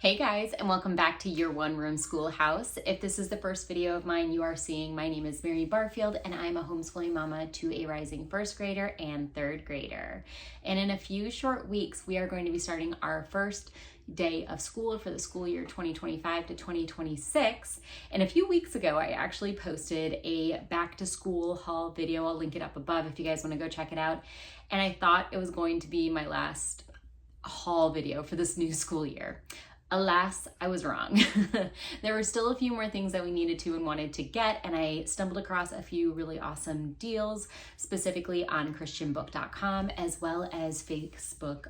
Hey guys, and welcome back to your one room schoolhouse. If this is the first video of mine you are seeing, my name is Mary Barfield and I'm a homeschooling mama to a rising first grader and third grader. And in a few short weeks, we are going to be starting our first day of school for the school year 2025 to 2026. And a few weeks ago, I actually posted a back to school haul video. I'll link it up above if you guys want to go check it out. And I thought it was going to be my last haul video for this new school year. Alas, I was wrong. There were still a few more things that we needed to and wanted to get, and I stumbled across a few really awesome deals, specifically on ChristianBook.com as well as Facebook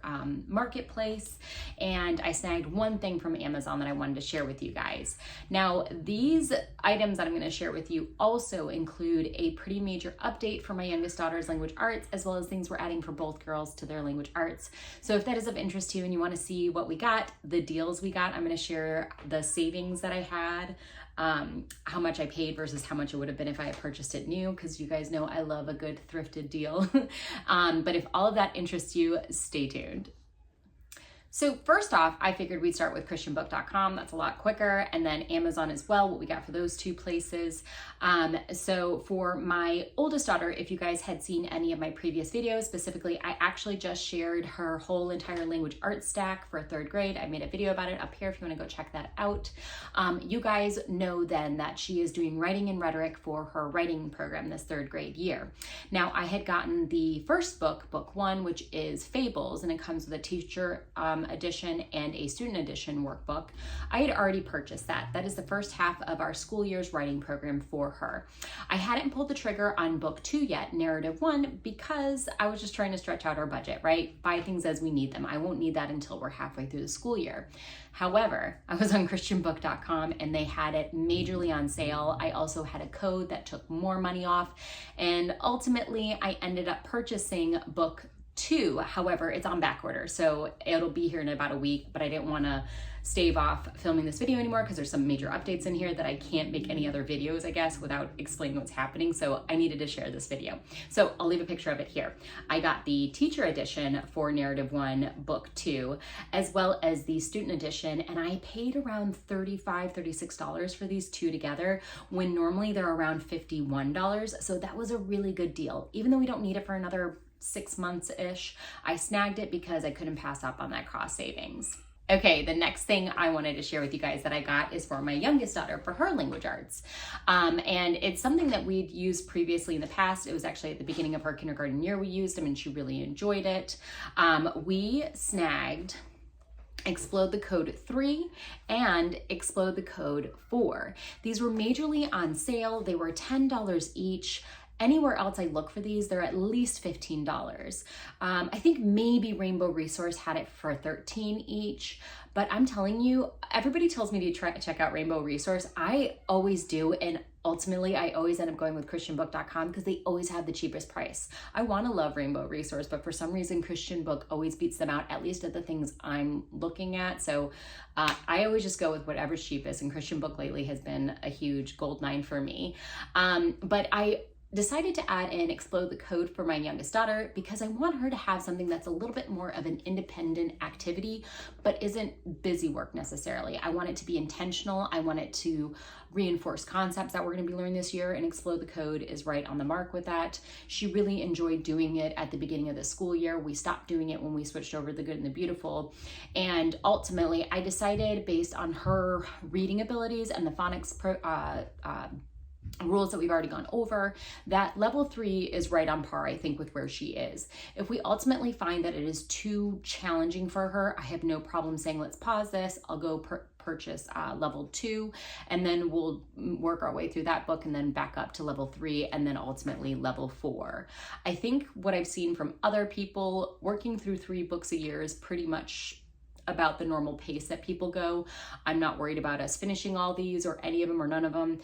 Marketplace, and I snagged one thing from Amazon that I wanted to share with you guys. Now, these items that I'm going to share with you also include a pretty major update for my youngest daughter's language arts, as well as things we're adding for both girls to their language arts. So if that is of interest to you and you want to see what we got, the deals we got, I'm going to share the savings that I had, how much I paid versus how much it would have been if I had purchased it new, because you guys know I love a good thrifted deal. But if all of that interests you, stay tuned. So first off, I figured we'd start with ChristianBook.com. That's a lot quicker. And then Amazon as well, what we got for those two places. So for my oldest daughter, if you guys had seen any of my previous videos, specifically, I actually just shared her whole entire language arts stack for third grade. I made a video about it up here if you want to go check that out. You guys know then that she is doing writing and rhetoric for her writing program this third grade year. Now, I had gotten the first book, book one, which is Fables, and it comes with a teacher edition and a student edition workbook. I had already purchased that. That is the first half of our school year's writing program for her. I hadn't pulled the trigger on book two yet, narrative one, because I was just trying to stretch out our budget, right? Buy things as we need them. I won't need that until we're halfway through the school year. However, I was on ChristianBook.com and they had it majorly on sale. I also had a code that took more money off, and ultimately I ended up purchasing book two. However, it's on back order, so it'll be here in about a week, but I didn't want to stave off filming this video anymore because there's some major updates in here that I can't make any other videos, I guess, without explaining what's happening. So I needed to share this video. So I'll leave a picture of it here. I got the teacher edition for narrative one, book two, as well as the student edition, and I paid around $35, $36 for these two together when normally they're around $51. So that was a really good deal. Even though we don't need it for another 6 months-ish, I snagged it because I couldn't pass up on that cost savings. Okay, the next thing I wanted to share with you guys that I got is for my youngest daughter for her language arts. And it's something that we'd used previously in the past. It was actually at the beginning of her kindergarten year we used them, and she really enjoyed it. We snagged Explode the Code 3 and Explode the Code 4. These were majorly on sale. They were $10 each. Anywhere else I look for these, they're at least $15. I think maybe Rainbow Resource had it for $13 each, but I'm telling you, everybody tells me to check out Rainbow Resource. I always do, and ultimately I always end up going with ChristianBook.com because they always have the cheapest price. I want to love Rainbow Resource, but for some reason Christian Book always beats them out, at least at the things I'm looking at. So I always just go with whatever's cheapest, and Christian Book lately has been a huge gold mine for me. But I decided to add in Explode the Code for my youngest daughter because I want her to have something that's a little bit more of an independent activity, but isn't busy work necessarily. I want it to be intentional. I want it to reinforce concepts that we're going to be learning this year, and Explode the Code is right on the mark with that. She really enjoyed doing it at the beginning of the school year. We stopped doing it when we switched over to The Good and the Beautiful, and ultimately I decided, based on her reading abilities and the phonics rules that we've already gone over, that level 3 is right on par, I think, with where she is. If we ultimately find that it is too challenging for her, I have no problem saying, let's pause this. I'll go purchase level 2, and then we'll work our way through that book and then back up to level 3, and then ultimately level 4. I think what I've seen from other people, working through 3 books a year is pretty much about the normal pace that people go. I'm not worried about us finishing all these or any of them or none of them.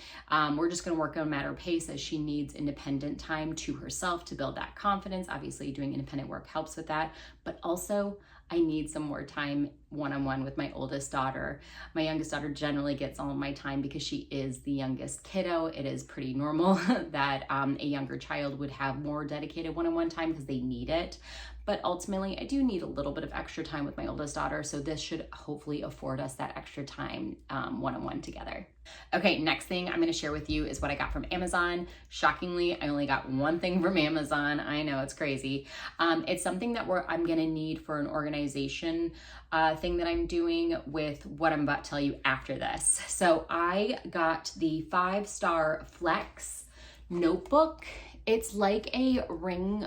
We're just going to work on a matter of pace as she needs independent time to herself to build that confidence. Obviously, doing independent work helps with that, but also I need some more time one-on-one with my oldest daughter. My youngest daughter generally gets all of my time because she is the youngest kiddo. It is pretty normal that a younger child would have more dedicated one-on-one time because they need it. But ultimately, I do need a little bit of extra time with my oldest daughter, so this should hopefully afford us that extra time one-on-one together. Okay, next thing I'm gonna share with you is what I got from Amazon. Shockingly, I only got one thing from Amazon. I know, it's crazy. It's something that I'm gonna need for an organization thing that I'm doing with what I'm about to tell you after this. So I got the 5-star Flex notebook. It's like a ring,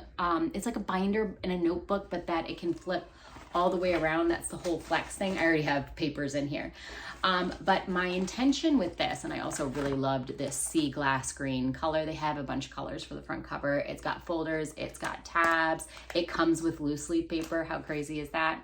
it's like a binder in a notebook, but that it can flip all the way around. That's the whole Flex thing. I already have papers in here. But my intention with this, and I also really loved this sea glass green color. They have a bunch of colors for the front cover. It's got folders, it's got tabs. It comes with loose leaf paper. How crazy is that?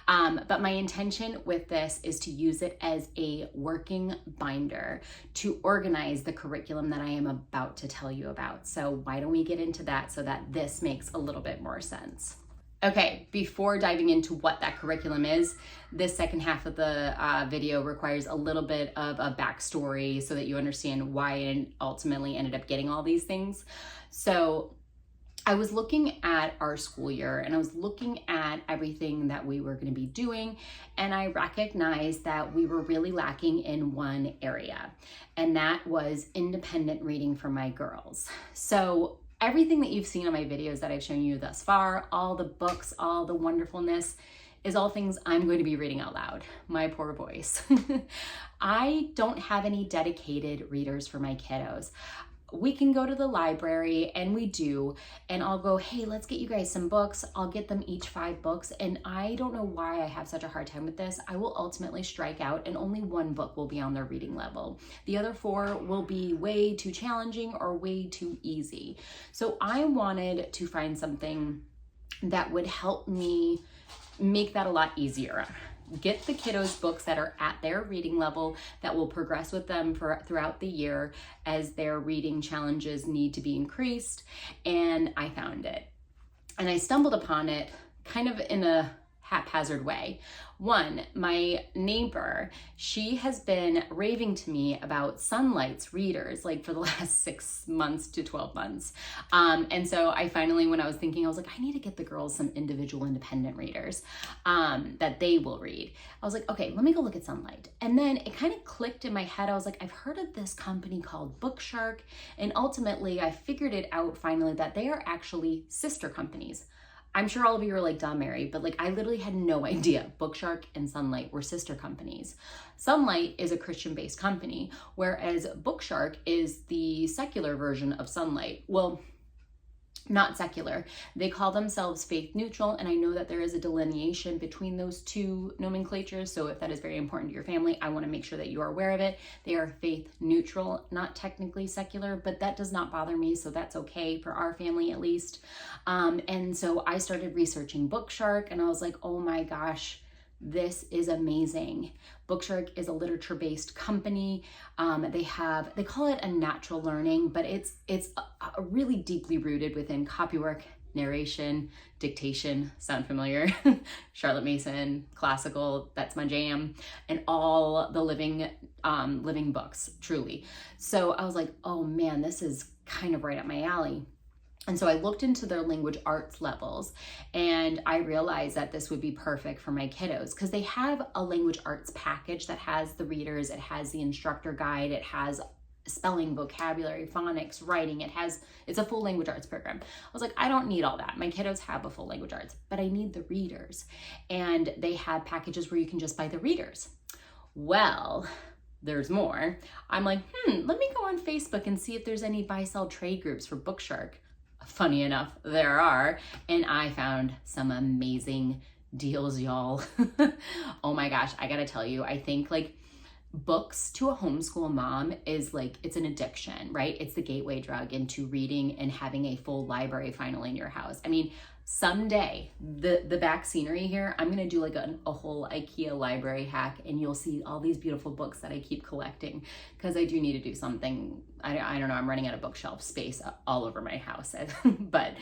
But my intention with this is to use it as a working binder to organize the curriculum that I am about to tell you about. So why don't we get into that so that this makes a little bit more sense? Okay, before diving into what that curriculum is, this second half of the video requires a little bit of a backstory so that you understand why I ultimately ended up getting all these things. So I was looking at our school year and I was looking at everything that we were going to be doing, and I recognized that we were really lacking in one area, and that was independent reading for my girls. So everything that you've seen on my videos that I've shown you thus far, all the books, all the wonderfulness, is all things I'm going to be reading out loud. My poor voice. I don't have any dedicated readers for my kiddos. We can go to the library, and we do, and I'll go, hey, let's get you guys some books. I'll get them each 5 books, and I don't know why I have such a hard time with this. I will ultimately strike out, and only 1 book will be on their reading level. The other 4 will be way too challenging or way too easy. So I wanted to find something that would help me make that a lot easier. Get the kiddos books that are at their reading level, that will progress with them throughout the year as their reading challenges need to be increased. And I found it. And I stumbled upon it kind of in a haphazard way. One, my neighbor, she has been raving to me about Sunlight's readers like for the last 6 months to 12 months. And so I finally, when I was thinking, I was like, I need to get the girls some individual independent readers that they will read. I was like, okay, let me go look at Sunlight. And then it kind of clicked in my head. I was like, I've heard of this company called BookShark. And ultimately I figured it out finally that they are actually sister companies. I'm sure all of you are like, duh, Mary, but like I literally had no idea BookShark and Sunlight were sister companies. Sunlight is a Christian-based company, whereas BookShark is the secular version of Sunlight. Well, not secular. They call themselves faith neutral, and I know that there is a delineation between those two nomenclatures, so if that is very important to your family, I want to make sure that you are aware of it. They are faith neutral, not technically secular, but that does not bother me, so that's okay for our family at least. And so I started researching BookShark, and I was like, oh my gosh, this is amazing. BookShark is a literature-based company. They call it a natural learning, but it's really deeply rooted within copywork, narration, dictation. Sound familiar? Charlotte Mason, classical, that's my jam, and all the living books, truly. So I was like, oh man, this is kind of right up my alley. And so I looked into their language arts levels, and I realized that this would be perfect for my kiddos because they have a language arts package that has the readers, it has the instructor guide, it has spelling, vocabulary, phonics, writing, it's a full language arts program. I was like, I don't need all that. My kiddos have a full language arts, but I need the readers. And they have packages where you can just buy the readers. Well, there's more. I'm like, let me go on Facebook and see if there's any buy-sell trade groups for BookShark. Funny enough, there are, and I found some amazing deals, y'all. Oh my gosh, I gotta tell you, I think like books to a homeschool mom is like, it's an addiction, right? It's the gateway drug into reading and having a full library finally in your house. I mean, someday, the back scenery here, I'm gonna do like a whole IKEA library hack, and you'll see all these beautiful books that I keep collecting because I do need to do something. I don't know, I'm running out of bookshelf space all over my house, but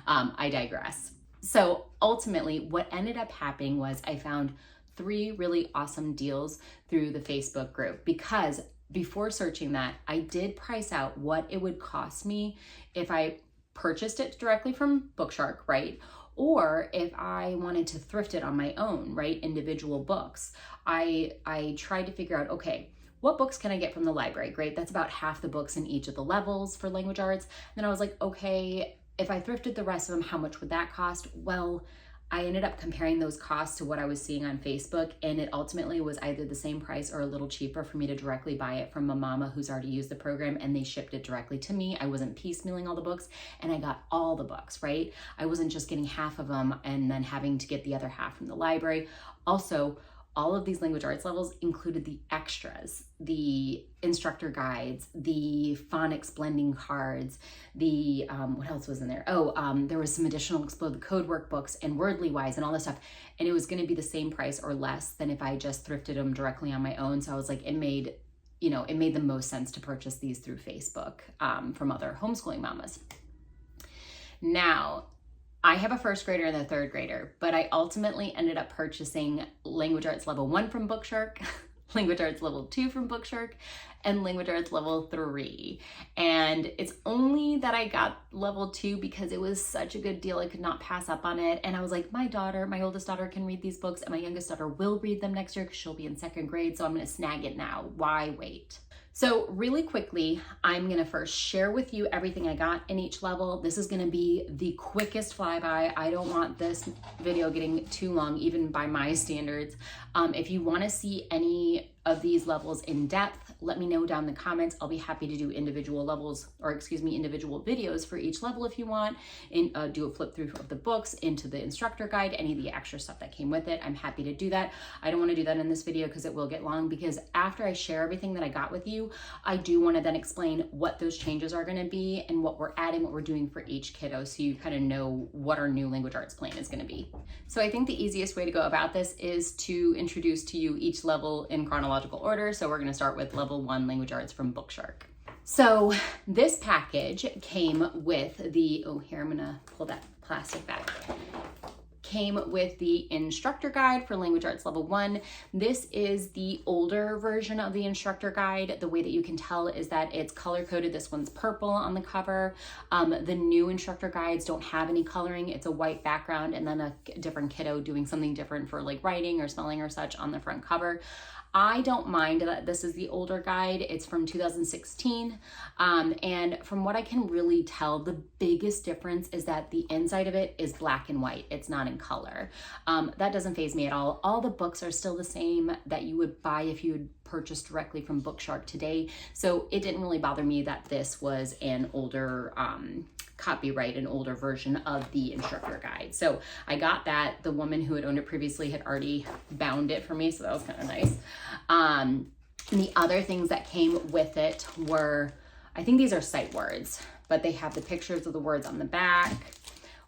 I digress. So ultimately, what ended up happening was I found 3 really awesome deals through the Facebook group, because before searching that, I did price out what it would cost me if I purchased it directly from BookShark, right? Or if I wanted to thrift it on my own, right? Individual books. I tried to figure out, okay, what books can I get from the library? Great, that's about half the books in each of the levels for language arts. Then I was like, okay, if I thrifted the rest of them, how much would that cost? Well, I ended up comparing those costs to what I was seeing on Facebook, and it ultimately was either the same price or a little cheaper for me to directly buy it from a mama who's already used the program, and they shipped it directly to me. I wasn't piecemealing all the books, and I got all the books, right? I wasn't just getting half of them and then having to get the other half from the library. Also, all of these language arts levels included the extras, the instructor guides, the phonics blending cards, the, what else was in there? There was some additional Explode the Code workbooks and Wordly Wise and all this stuff. And it was gonna be the same price or less than if I just thrifted them directly on my own. So I was like, it made the most sense to purchase these through Facebook from other homeschooling mamas. Now, I have a first grader and a third grader, but I ultimately ended up purchasing Language Arts Level 1 from BookShark, Language Arts Level 2 from BookShark, and Language Arts Level 3. And it's only that I got Level 2 because it was such a good deal. I could not pass up on it. And I was like, my oldest daughter can read these books, and my youngest daughter will read them next year because she'll be in 2nd grade. So I'm going to snag it now. Why wait? So really quickly, I'm gonna first share with you everything I got in each level. This is gonna be the quickest flyby. I don't want this video getting too long, even by my standards. If you wanna see any of these levels in depth, let me know down in the comments. I'll be happy to do individual videos for each level if you want, and do a flip through of the books into the instructor guide, any of the extra stuff that came with it. I'm happy to do that. I don't want to do that in this video because it will get long, because after I share everything that I got with you, I do want to then explain what those changes are going to be and what we're adding, what we're doing for each kiddo, so you kind of know what our new language arts plan is going to be. So I think the easiest way to go about this is to introduce to you each level in chronological order. So we're going to start with Level 1 Language Arts from BookShark. So this package came with the, here, I'm going to pull that plastic back. Came with the instructor guide for Language Arts Level 1. This is the older version of the instructor guide. The way that you can tell is that it's color coded. This one's purple on the cover. The new instructor guides don't have any coloring. It's a white background and then a different kiddo doing something different for like writing or spelling or such on the front cover. I don't mind that this is the older guide. It's from 2016. And from what I can really tell, the biggest difference is that the inside of it is black and white. It's not in color. That doesn't faze me at all. All the books are still the same that you would buy if you had purchased directly from BookShark today. So it didn't really bother me that this was an older copyright, an older version of the instructor guide. So I got that. The woman who had owned it previously had already bound it for me, so that was kind of nice. The other things that came with it were, I think these are sight words, but they have the pictures of the words on the back.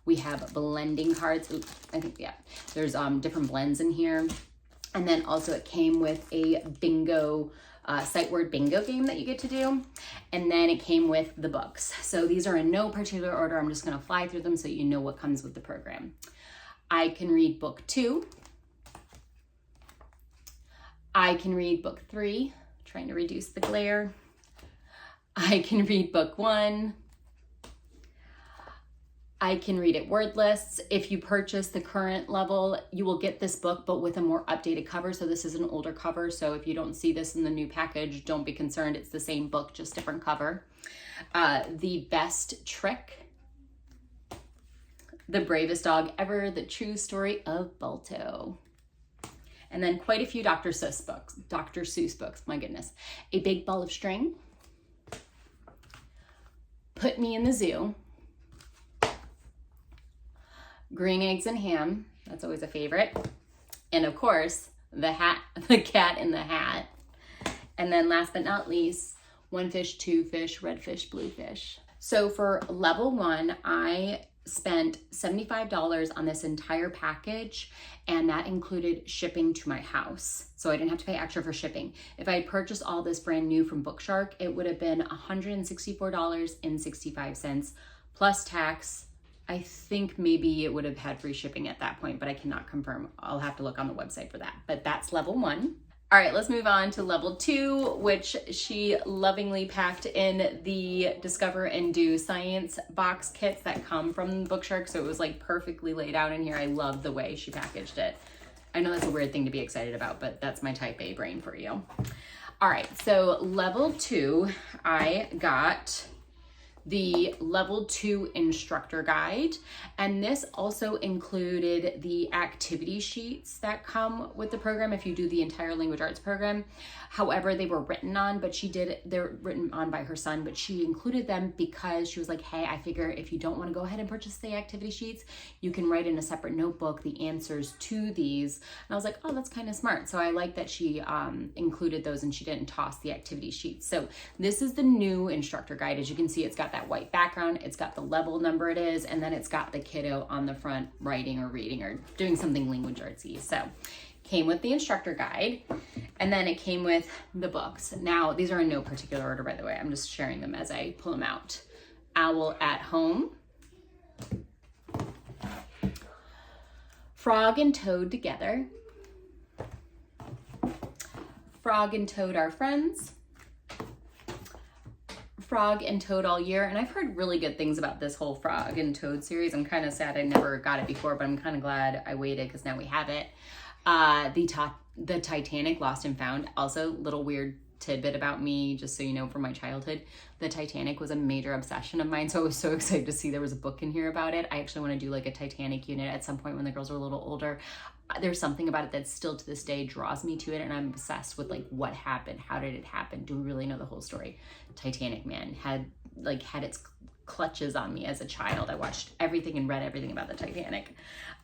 We have blending cards. Oops, I think, yeah, there's different blends in here. And then also it came with a bingo, sight word bingo game that you get to do. And then it came with the books. So these are in no particular order. I'm just gonna fly through them so you know what comes with the program. I can read book 2. I can read book 3, trying to reduce the glare. I can read book 1. I can read it wordless. If you purchase the current level, you will get this book, but with a more updated cover. So this is an older cover. So if you don't see this in the new package, don't be concerned. It's the same book, just different cover. The Best Trick. The Bravest Dog Ever, The True Story of Balto. And then quite a few Dr. Seuss books, my goodness. A Big Ball of String. Put Me in the Zoo. Green Eggs and Ham, that's always a favorite. And of course, the Cat in the Hat. And then last but not least, One Fish, Two Fish, Red Fish, Blue Fish. So for level 1, I spent $75 on this entire package, and that included shipping to my house. So I didn't have to pay extra for shipping. If I had purchased all this brand new from BookShark, it would have been $164.65 plus tax, I think maybe it would have had free shipping at that point, but I cannot confirm. I'll have to look on the website for that. But that's level 1. All right, let's move on to level 2, which she lovingly packed in the Discover and Do Science box kits that come from BookShark. So it was like perfectly laid out in here. I love the way she packaged it. I know that's a weird thing to be excited about, but that's my type A brain for you. All right, so level 2, I got the level 2 instructor guide, and this also included the activity sheets that come with the program if you do the entire language arts program. However, they were written on, they're written on by her son, but she included them because she was like, hey, I figure if you don't want to go ahead and purchase the activity sheets, you can write in a separate notebook the answers to these. And I was like, oh, that's kind of smart. So I like that she included those and she didn't toss the activity sheets. So this is the new instructor guide. As you can see, it's got that white background, it's got the level number it is, and then it's got the kiddo on the front writing or reading or doing something language artsy. So came with the instructor guide, and then it came with the books. Now, these are in no particular order, by the way. I'm just sharing them as I pull them out. Owl at Home, Frog and Toad Together, Frog and Toad Are Friends, Frog and Toad All Year. And I've heard really good things about this whole Frog and Toad series. I'm kind of sad I never got it before, but I'm kind of glad I waited because now we have it. The Titanic, Lost and Found. Also, little weird tidbit about me, just so you know, from my childhood. The Titanic was a major obsession of mine, so I was so excited to see there was a book in here about it. I actually want to do like a Titanic unit at some point when the girls are a little older. There's something about it that still to this day draws me to it, and I'm obsessed with like what happened, how did it happen, do we really know the whole story? Titanic, man, had its clutches on me as a child. I watched everything and read everything about the Titanic.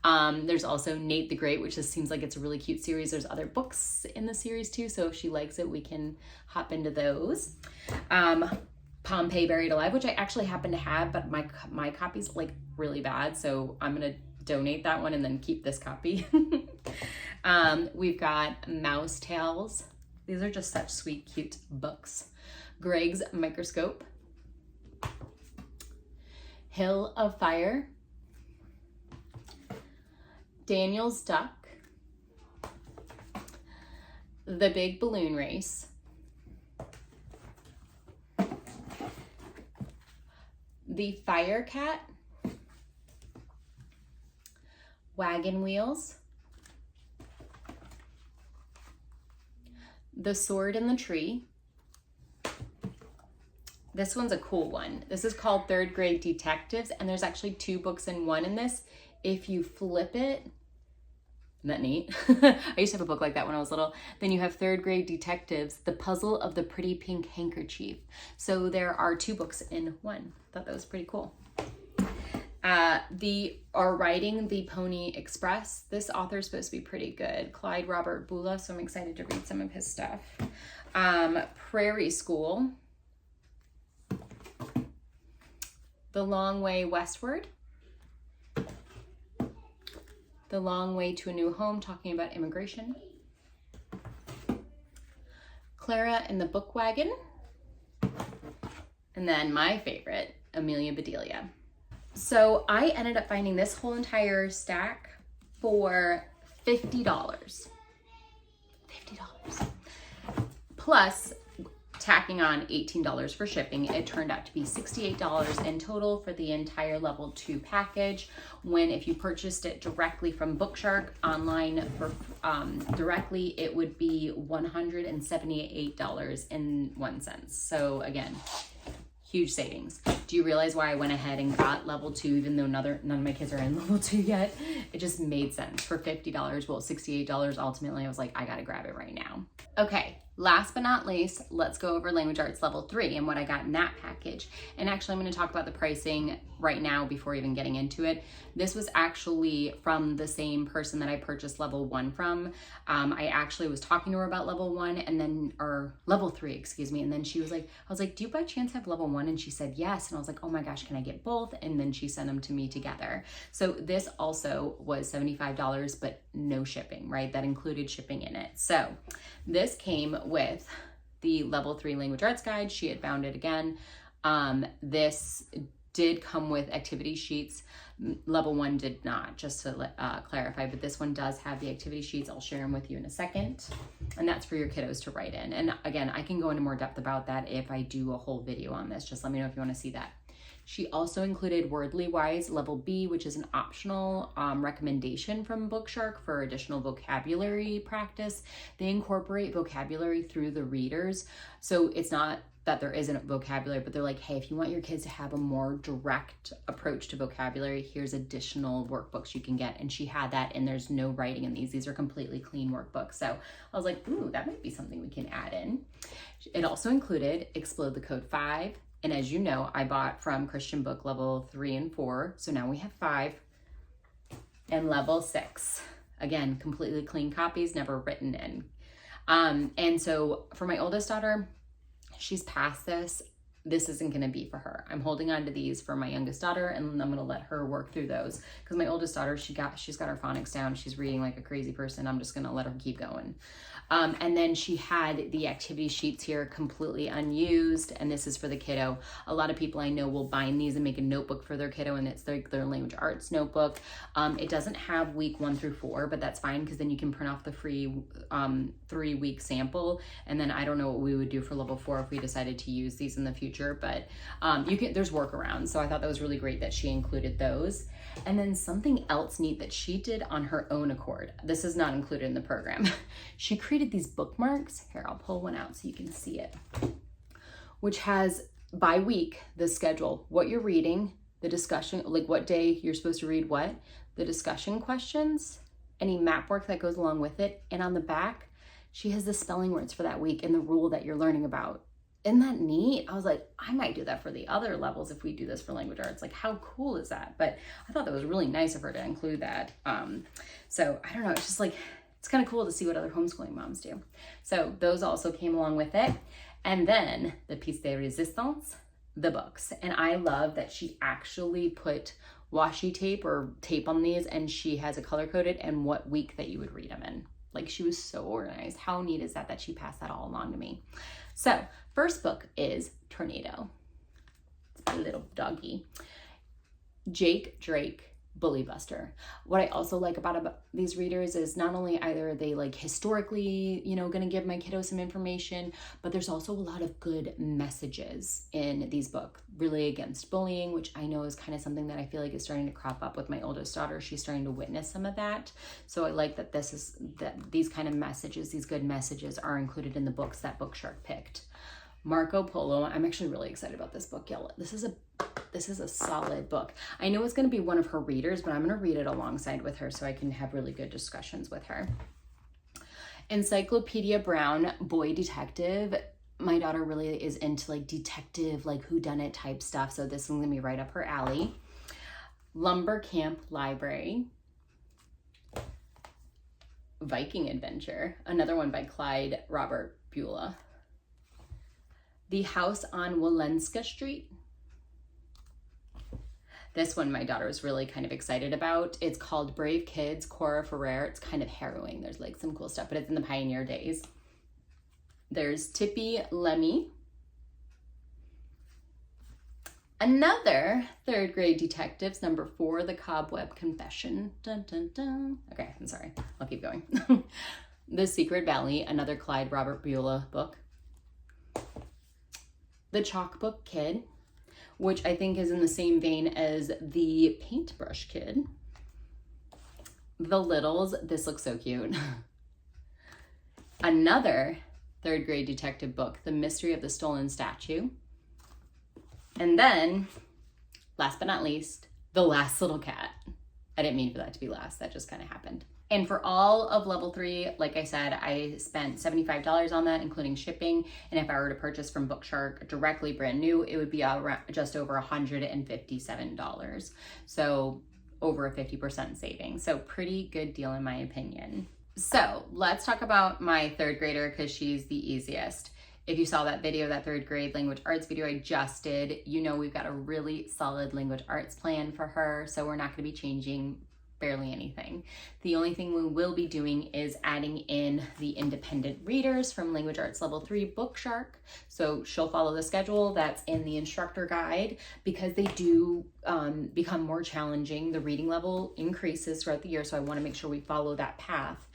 There's also Nate the Great, which just seems like it's a really cute series. There's other books in the series too, so if she likes it, we can hop into those. Pompeii Buried Alive, which I actually happen to have, but my copy's like really bad, so I'm gonna donate that one and then keep this copy. We've got Mouse Tales. These are just such sweet, cute books. Greg's Microscope, Hill of Fire, Daniel's Duck, The Big Balloon Race, The Fire Cat, Wagon Wheels, The Sword in the Tree. This one's a cool one. This is called Third Grade Detectives, and there's actually 2 books in one in this. If you flip it, isn't that neat? I used to have a book like that when I was little. Then you have Third Grade Detectives, The Puzzle of the Pretty Pink Handkerchief. So there are 2 books in one. Thought that was pretty cool. Riding the Pony Express. This author is supposed to be pretty good. Clyde Robert Bula, so I'm excited to read some of his stuff. Prairie School. The Long Way Westward. The Long Way to a New Home, talking about immigration. Clara and the Book Wagon. And then my favorite, Amelia Bedelia. So I ended up finding this whole entire stack for $50. $50. Plus tacking on $18 for shipping. It turned out to be $68 in total for the entire level 2 package. When if you purchased it directly from BookShark online for directly, it would be $178.01. So again, huge savings. Do you realize why I went ahead and got level 2 even though none of my kids are in level 2 yet? It just made sense. For $50, well, $68 ultimately, I was like, I gotta grab it right now. Okay, last but not least, let's go over Language Arts Level 3 and what I got in that package. And actually, I'm gonna talk about the pricing right now before even getting into it. This was actually from the same person that I purchased Level 1 from. I actually was talking to her about Level 1 and then, or Level 3, excuse me. And then she was like, I was like, do you by chance have Level 1? And she said, yes. And I was like, oh my gosh, can I get both? And then she sent them to me together. So this also was $75, but no shipping, right? That included shipping in it. So this came with the Level 3 Language Arts Guide. She had found it again. This did come with activity sheets. Level 1 did not, just to clarify, but this one does have the activity sheets. I'll share them with you in a second. And that's for your kiddos to write in. And again, I can go into more depth about that if I do a whole video on this. Just let me know if you want to see that. She also included Wordly Wise Level B, which is an optional recommendation from BookShark for additional vocabulary practice. They incorporate vocabulary through the readers. So it's not that there isn't vocabulary, but they're like, hey, if you want your kids to have a more direct approach to vocabulary, here's additional workbooks you can get. And she had that, and there's no writing in these. These are completely clean workbooks. So I was like, ooh, that might be something we can add in. It also included Explode the Code 5. And as you know, I bought from ChristianBook level 3 and 4. So now we have 5 and level 6. Again, completely clean copies, never written in. And so for my oldest daughter, she's past this. This isn't going to be for her. I'm holding on to these for my youngest daughter, and I'm going to let her work through those, because my oldest daughter, she's got her phonics down. She's reading like a crazy person. I'm just going to let her keep going. And then she had the activity sheets here completely unused, and this is for the kiddo. A lot of people I know will bind these and make a notebook for their kiddo, and it's their language arts notebook. It doesn't have week 1 through 4, but that's fine, because then you can print off the free 3-week sample. And then I don't know what we would do for level 4 if we decided to use these in the future, but there's workarounds. So I thought that was really great that she included those. And then something else neat that she did on her own accord. This is not included in the program. She created these bookmarks. Here, I'll pull one out so you can see it, which has by week the schedule, what you're reading, the discussion, like what day you're supposed to read what, the discussion questions, any map work that goes along with it. And on the back, she has the spelling words for that week and the rule that you're learning about. Isn't that neat? I was like, I might do that for the other levels if we do this for language arts. Like, how cool is that? But I thought that was really nice of her to include that. So I don't know, it's just like, it's kind of cool to see what other homeschooling moms do. So those also came along with it. And then the piece de resistance, the books. And I love that she actually put washi tape or tape on these, and she has it color coded and what week that you would read them in. Like, she was so organized. How neat is that, that she passed that all along to me? So first book is Tornado. It's my little doggy. Jake Drake, Bully Buster. What I also like about these readers is not only either are they like historically, going to give my kiddo some information, but there's also a lot of good messages in these books, really against bullying, which I know is kind of something that I feel like is starting to crop up with my oldest daughter. She's starting to witness some of that. So I like that these kind of messages, these good messages are included in the books that BookShark picked. Marco Polo. I'm actually really excited about this book, y'all. This is a solid book. I know it's going to be one of her readers, but I'm going to read it alongside with her so I can have really good discussions with her. Encyclopedia Brown, Boy Detective. My daughter really is into like detective, like whodunit type stuff, so this one's going to be right up her alley. Lumber Camp Library. Viking Adventure, another one by Clyde Robert Beulah. The House on Walenska Street. This one my daughter was really kind of excited about. It's called Brave Kids, Cora Ferrer. It's kind of harrowing. There's like some cool stuff, but it's in the pioneer days. There's Tippy Lemmy. Another third grade detectives, number 4, The Cobweb Confession. Dun, dun, dun. Okay, I'm sorry. I'll keep going. The Secret Valley, another Clyde Robert Beulah book. The Chalkbook Kid, which I think is in the same vein as the Paintbrush Kid. The Littles, this looks so cute. Another third grade detective book, The Mystery of the Stolen Statue. And then, last but not least, The Last Little Cat. I didn't mean for that to be last, that just kind of happened. And for all of level 3, like I said, I spent $75 on that, including shipping. And if I were to purchase from BookShark directly brand new, it would be just over $157. So over a 50% savings. So pretty good deal in my opinion. So let's talk about my third grader, because she's the easiest. If you saw that video, that third grade language arts video I just did, we've got a really solid language arts plan for her. So we're not going to be changing barely anything. The only thing we will be doing is adding in the independent readers from Language Arts Level 3 BookShark. So she'll follow the schedule that's in the instructor guide because they do become more challenging. The reading level increases throughout the year, so I want to make sure we follow that path.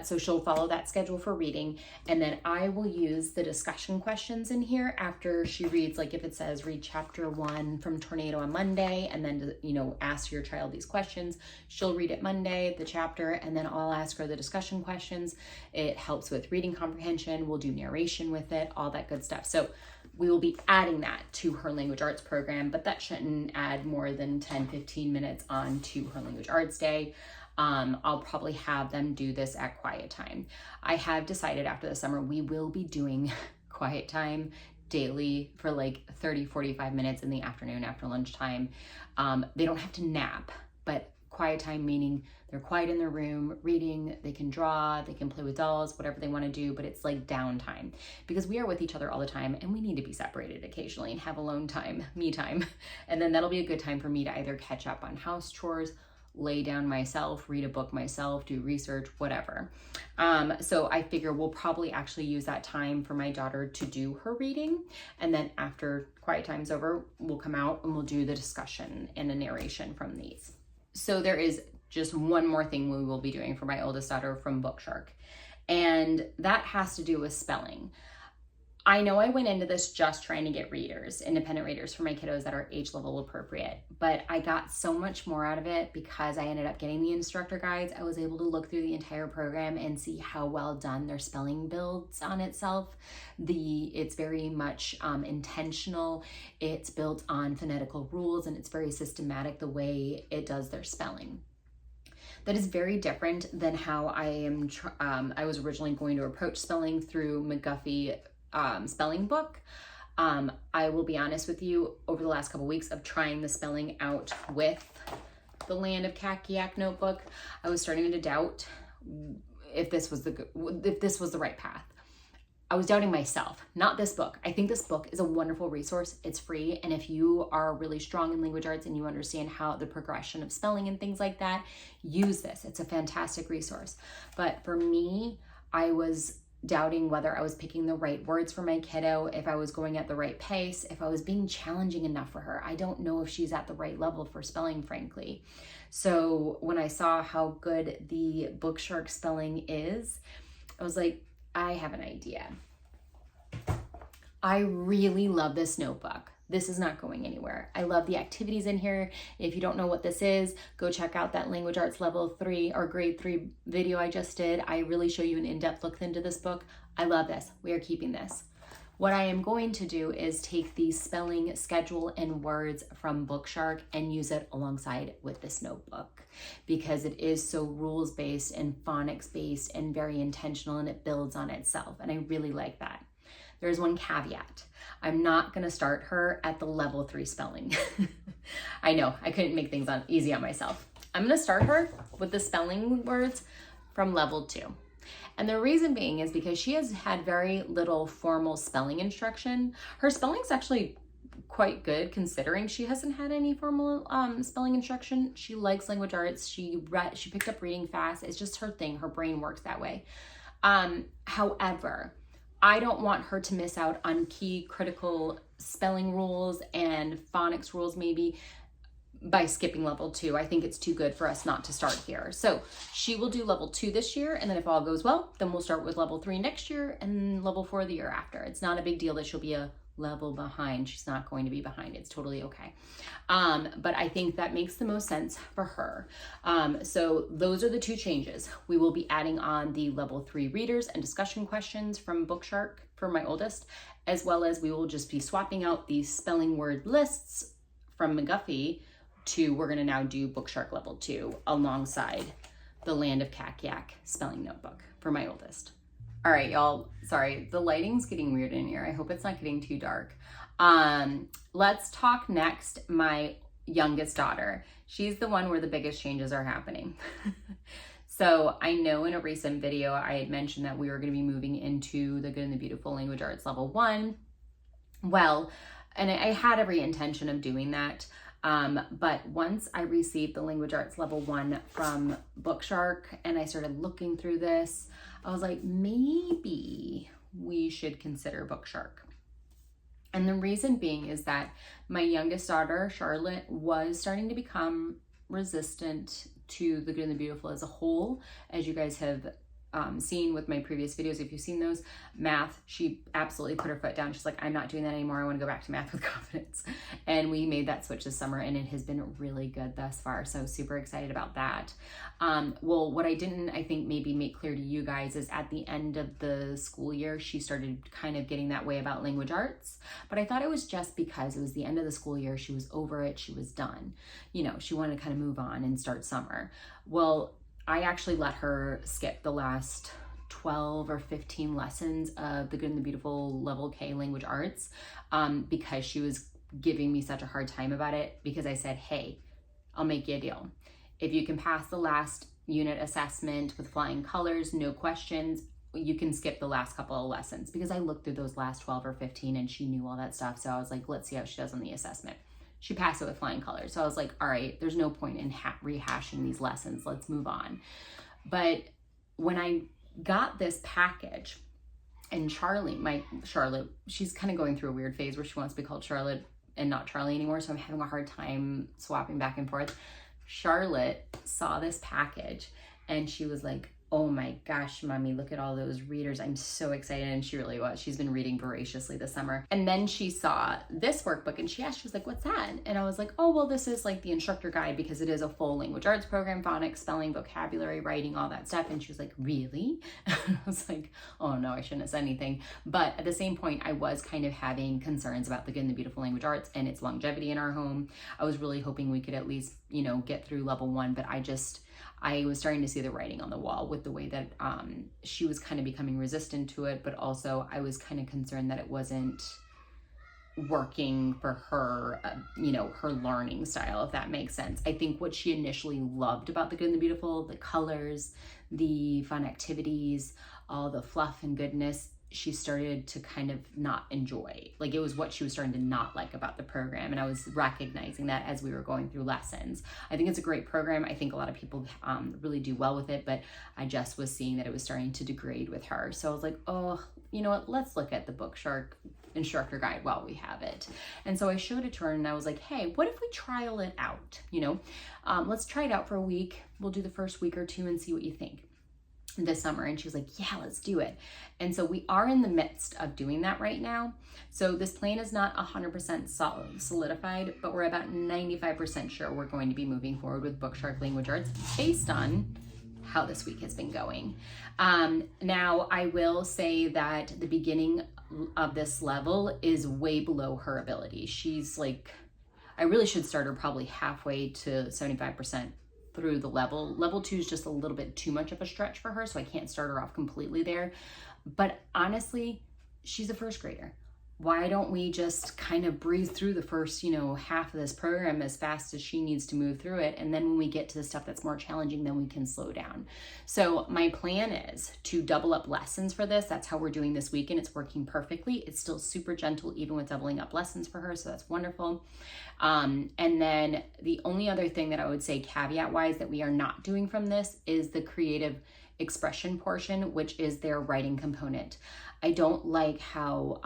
So she'll follow that schedule for reading, and then I will use the discussion questions in here after she reads, like if it says read chapter 1 from Tornado on Monday, and then, you know, ask your child these questions. She'll read it Monday, the chapter, and then I'll ask her the discussion questions. It helps with reading comprehension. We'll do narration with it, all that good stuff. So we will be adding that to her language arts program, but that shouldn't add more than 10-15 minutes on to her language arts day. I'll probably have them do this at quiet time. I have decided after the summer we will be doing quiet time daily for like 30-45 minutes in the afternoon after lunchtime. They don't have to nap, but quiet time meaning they're quiet in their room, reading, they can draw, they can play with dolls, whatever they want to do, but it's like downtime because we are with each other all the time and we need to be separated occasionally and have alone time, me time. And then that'll be a good time for me to either catch up on house chores, lay down myself, read a book myself, do research, whatever. So I figure we'll probably actually use that time for my daughter to do her reading. And then after quiet time's over, we'll come out and we'll do the discussion and a narration from these. So there is just one more thing we will be doing for my oldest daughter from BookShark, and that has to do with spelling. I know I went into this just trying to get readers, independent readers for my kiddos that are age level appropriate, but I got so much more out of it because I ended up getting the instructor guides. I was able to look through the entire program and see how well done their spelling builds on itself. It's very much intentional. It's built on phonetical rules and it's very systematic the way it does their spelling. That is very different than how I was originally going to approach spelling through McGuffey spelling book. I will be honest with you, over the last couple weeks of trying the spelling out with the Land of Kakiak notebook, I was starting to doubt if this was the right path. I was doubting myself, not this book. I think this book is a wonderful resource. It's free. And if you are really strong in language arts and you understand how the progression of spelling and things like that, use this. It's a fantastic resource. But for me, I was doubting whether I was picking the right words for my kiddo, if I was going at the right pace, if I was being challenging enough for her. I don't know if she's at the right level for spelling, frankly. So when I saw how good the BookShark spelling is, I was like, I have an idea. I really love this notebook. This is not going anywhere. I love the activities in here. If you don't know what this is, go check out that Language Arts Level 3 or Grade 3 video I just did. I really show you an in-depth look into this book. I love this. We are keeping this. What I am going to do is take the spelling schedule and words from BookShark and use it alongside with this notebook because it is so rules-based and phonics-based and very intentional, and it builds on itself. And I really like that. There's one caveat. I'm not going to start her at the level 3 spelling. I know, I couldn't make things easy on myself. I'm going to start her with the spelling words from level 2. And the reason being is because she has had very little formal spelling instruction. Her spelling's actually quite good considering she hasn't had any formal spelling instruction. She likes language arts. She picked up reading fast. It's just her thing. Her brain works that way. However, I don't want her to miss out on key critical spelling rules and phonics rules maybe by skipping level 2. I think it's too good for us not to start here. So she will do level 2 this year, and then if all goes well, then we'll start with level 3 next year and level 4 the year after. It's not a big deal that she'll be a level behind. She's not going to be behind. It's totally okay. But I think that makes the most sense for her. So those are the 2 changes. We will be adding on the level 3 readers and discussion questions from BookShark for my oldest, as well as we will just be swapping out the spelling word lists from McGuffey to, we're going to now do BookShark level 2 alongside the Land of Kakiak spelling notebook for my oldest. All right, y'all, sorry, the lighting's getting weird in here. I hope it's not getting too dark. Let's talk next, my youngest daughter. She's the one where the biggest changes are happening. So I know in a recent video, I had mentioned that we were gonna be moving into the Good and the Beautiful Language Arts Level 1. Well, and I had every intention of doing that. But once I received the Language Arts Level 1 from BookShark and I started looking through this, I was like, maybe we should consider BookShark. And the reason being is that my youngest daughter, Charlotte, was starting to become resistant to The Good and the Beautiful as a whole. As you guys have seen with my previous videos, if you've seen those, math, she absolutely put her foot down. She's like, I'm not doing that anymore. I want to go back to math with confidence. And we made that switch this summer and it has been really good thus far. So super excited about that. Well, what I didn't, I think, maybe make clear to you guys is at the end of the school year, she started kind of getting that way about language arts. But I thought it was just because it was the end of the school year. She was over it. She was done. You know, she wanted to kind of move on and start summer. Well, I actually let her skip the last 12 or 15 lessons of The Good and the Beautiful Level K Language Arts because she was giving me such a hard time about it, because I said, hey, I'll make you a deal. If you can pass the last unit assessment with flying colors, no questions, you can skip the last couple of lessons, because I looked through those last 12 or 15 and she knew all that stuff. So I was like, let's see how she does on the assessment. She passed it with flying colors. So I was like, all right, there's no point in rehashing these lessons. Let's move on. But when I got this package, and Charlotte, she's kind of going through a weird phase where she wants to be called Charlotte and not Charlie anymore. So I'm having a hard time swapping back and forth. Charlotte saw this package and she was like, oh my gosh, mommy, look at all those readers. I'm so excited. And she really was. She's been reading voraciously this summer. And then she saw this workbook and she was like, what's that? And I was like, oh, well, this is like the instructor guide, because it is a full language arts program, phonics, spelling, vocabulary, writing, all that stuff. And she was like, really? I was like, oh no, I shouldn't have said anything. But at the same point, I was kind of having concerns about the Good and the Beautiful Language Arts and its longevity in our home. I was really hoping we could at least, you know, get through level 1, but I was starting to see the writing on the wall with the way that she was kind of becoming resistant to it, but also I was kind of concerned that it wasn't working for her, you know, her learning style, if that makes sense. I think what she initially loved about The Good and the Beautiful, the colors, the fun activities, all the fluff and goodness, she started to kind of not enjoy. Like, it was what she was starting to not like about the program. And I was recognizing that as we were going through lessons. I think it's a great program. I think a lot of people really do well with it, but I just was seeing that it was starting to degrade with her. So I was like, oh, you know what? Let's look at the BookShark instructor guide while we have it. And so I showed it to her and I was like, hey, what if we trial it out? You know, let's try it out for a week. We'll do the first week or two and see what you think this summer. And she was like, yeah, let's do it. And so we are in the midst of doing that right now. So this plan is not 100% solidified, but we're about 95% sure we're going to be moving forward with BookShark Language Arts based on how this week has been going. Now, I will say that the beginning of this level is way below her ability. She's like, I really should start her probably halfway to 75% through the level. Level 2 is just a little bit too much of a stretch for her, so I can't start her off completely there. But honestly, she's a first grader. Why don't we just kind of breeze through the first, you know, half of this program as fast as she needs to move through it. And then when we get to the stuff that's more challenging, then we can slow down. So my plan is to double up lessons for this. That's how we're doing this weekend. It's working perfectly. It's still super gentle, even with doubling up lessons for her. So that's wonderful. And then the only other thing that I would say caveat wise that we are not doing from this is the creative expression portion, which is their writing component. I don't like how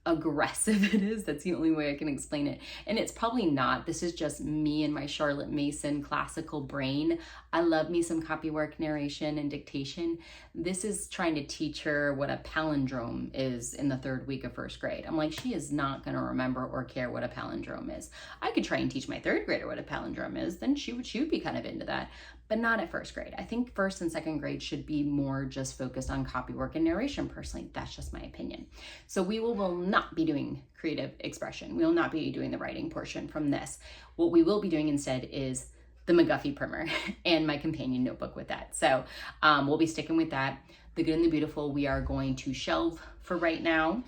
aggressive it is. That's the only way I can explain it. And it's probably not. This is just me and my Charlotte Mason classical brain. I love me some copywork, narration, and dictation. This is trying to teach her what a palindrome is in the 3rd week of 1st grade. I'm like, she is not going to remember or care what a palindrome is. I could try and teach my 3rd grader what a palindrome is. Then she would be kind of into that, but not at 1st grade. I think 1st and 2nd grade should be more just focused on copywork and narration personally. That's just my opinion. So we will not be doing creative expression. We will not be doing the writing portion from this. What we will be doing instead is the McGuffey primer and my companion notebook with that. So we'll be sticking with that. The Good and the Beautiful, we are going to shelve for right now.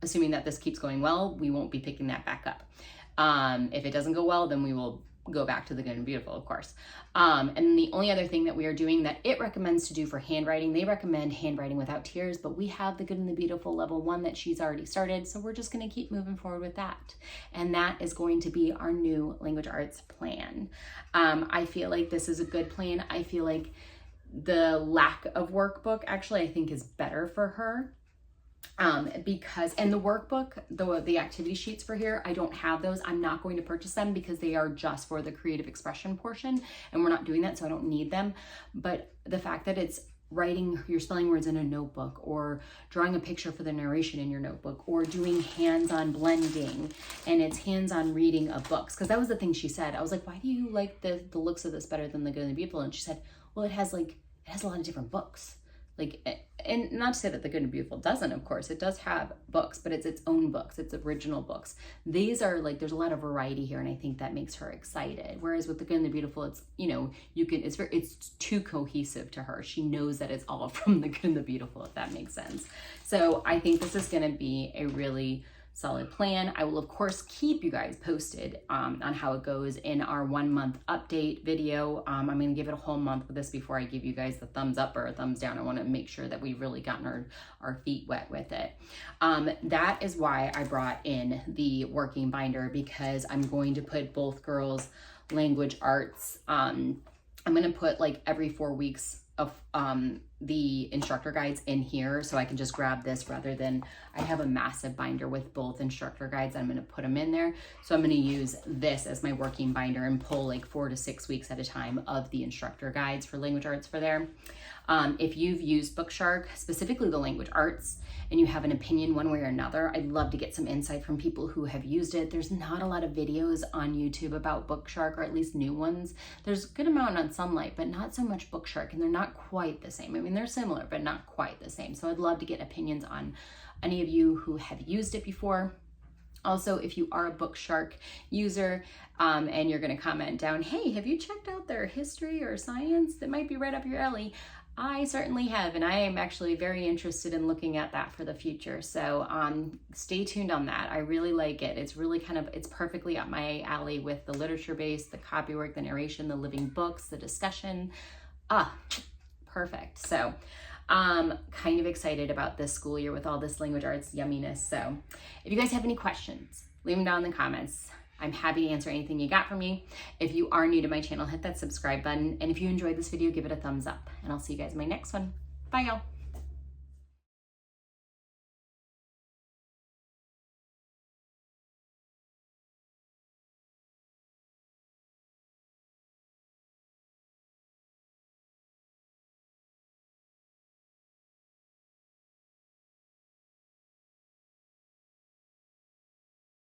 Assuming that this keeps going well, we won't be picking that back up. If it doesn't go well, then we will go back to the Good and Beautiful, of course. And the only other thing that we are doing that it recommends to do for handwriting, they recommend handwriting without tears, but we have the Good and the Beautiful level 1 that she's already started. So we're just going to keep moving forward with that. And that is going to be our new language arts plan. I feel like this is a good plan. I feel like the lack of workbook actually I think is better for her. Because, and the workbook, the activity sheets for here, I don't have those. I'm not going to purchase them because they are just for the creative expression portion, and we're not doing that, so I don't need them. But the fact that it's writing your spelling words in a notebook, or drawing a picture for the narration in your notebook, or doing hands-on blending, and it's hands-on reading of books. Because that was the thing she said. I was like, why do you like the looks of this better than the Good and the Beautiful? And she said, well, it has a lot of different books. Like, and not to say that the Good and Beautiful doesn't, of course, it does have books, but it's its own books, it's original books. These are like, there's a lot of variety here, and I think that makes her excited. Whereas with the Good and the Beautiful, it's, you know, it's too cohesive to her. She knows that it's all from the Good and the Beautiful, if that makes sense. So I think this is going to be a really solid plan. I will of course keep you guys posted on how it goes in our 1 month update video. I'm going to give it a whole month with this before I give you guys the thumbs up or a thumbs down. I want to make sure that we've really gotten our feet wet with it. That is why I brought in the working binder, because I'm going to put both girls' language arts. I'm going to put like every 4 weeks of the instructor guides in here, so I can just grab this rather than, I have a massive binder with both instructor guides. I'm going to put them in there. So I'm going to use this as my working binder and pull like 4 to 6 weeks at a time of the instructor guides for language arts for there. If you've used BookShark, specifically the language arts, and you have an opinion one way or another, I'd love to get some insight from people who have used it. There's not a lot of videos on YouTube about BookShark, or at least new ones. There's a good amount on Sunlight, but not so much BookShark, and they're not quite the same. I mean, they're similar, but not quite the same. So I'd love to get opinions on any of you who have used it before. Also, if you are a BookShark user and you're going to comment down, hey, have you checked out their history or science? That might be right up your alley. I certainly have, and I am actually very interested in looking at that for the future. So stay tuned on that. I really like it. It's really it's perfectly up my alley with the literature base, the copywork, the narration, the living books, the discussion. Perfect. So kind of excited about this school year with all this language arts yumminess. So if you guys have any questions, leave them down in the comments. I'm happy to answer anything you got from me. If you are new to my channel, hit that subscribe button. And if you enjoyed this video, give it a thumbs up. And I'll see you guys in my next one. Bye, y'all.